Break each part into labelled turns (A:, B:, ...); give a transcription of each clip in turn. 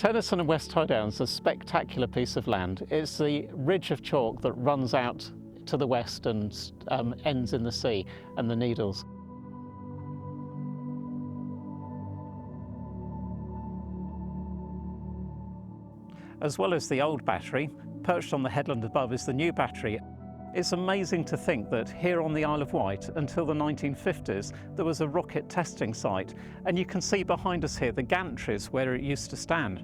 A: Tennyson and West Wight Downs is a spectacular piece of land. It's the ridge of chalk that runs out to the west and ends in the sea and the Needles. As well as the old battery, perched on the headland above is the new battery. It's amazing to think that here on the Isle of Wight, until the 1950s, there was a rocket testing site, and you can see behind us here the gantries where it used to stand.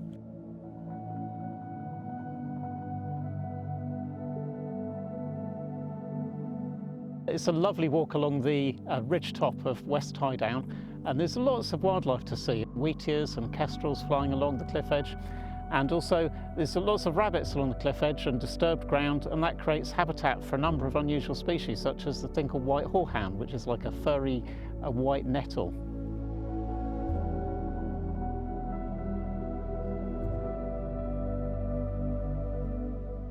A: It's a lovely walk along the ridge top of West Wight Down, and there's lots of wildlife to see. Wheatears and kestrels flying along the cliff edge. And also there's lots of rabbits along the cliff edge and disturbed ground, and that creates habitat for a number of unusual species, such as the thing called white horehound, which is like a furry white nettle.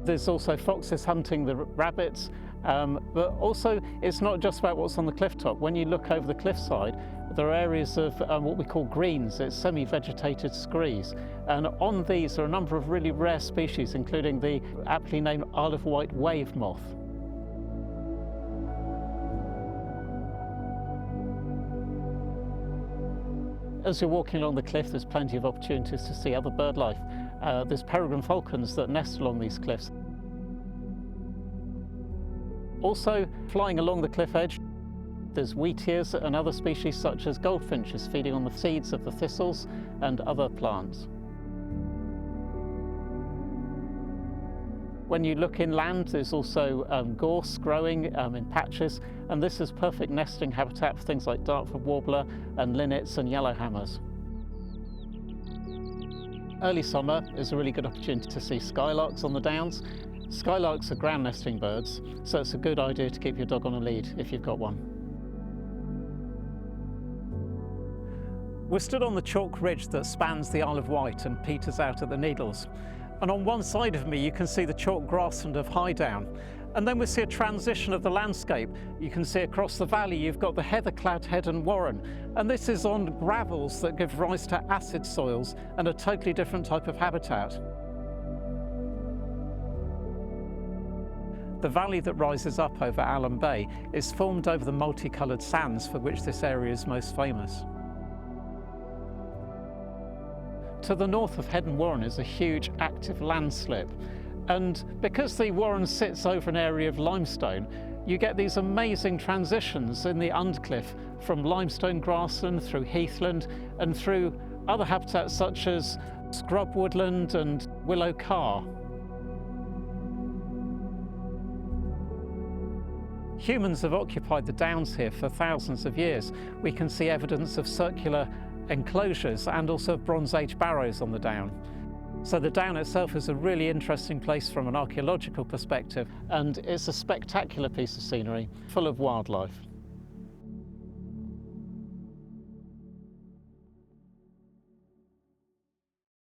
A: There's also foxes hunting the rabbits, but also it's not just about what's on the cliff top. When you look over the cliffside, there are areas of what we call greens. It's semi-vegetated screes, and on these are a number of really rare species, including the aptly named Isle of Wight wave moth. As you're walking along the cliff, there's plenty of opportunities to see other bird life. There's peregrine falcons that nest along these cliffs. Also, flying along the cliff edge, there's wheatears and other species such as goldfinches feeding on the seeds of the thistles and other plants. When you look inland, there's also gorse growing in patches, and this is perfect nesting habitat for things like Dartford warbler and linnets and yellowhammers. Early summer is a really good opportunity to see skylarks on the downs. Skylarks are ground nesting birds, so it's a good idea to keep your dog on a lead if you've got one. We're stood on the chalk ridge that spans the Isle of Wight and peters out at the Needles. And on one side of me you can see the chalk grassland of Highdown. And then we see a transition of the landscape. You can see across the valley you've got the heather-clad Headon Warren. And this is on gravels that give rise to acid soils and a totally different type of habitat. The valley that rises up over Allen Bay is formed over the multicoloured sands for which this area is most famous. To the north of Headon Warren is a huge active landslip, and because the Warren sits over an area of limestone, you get these amazing transitions in the undercliff from limestone grassland through heathland and through other habitats such as scrub woodland and willow carr. Humans have occupied the downs here for thousands of years. We can see evidence of circular enclosures and also of Bronze Age barrows on the down. So the down itself is a really interesting place from an archaeological perspective, and it's a spectacular piece of scenery full of wildlife.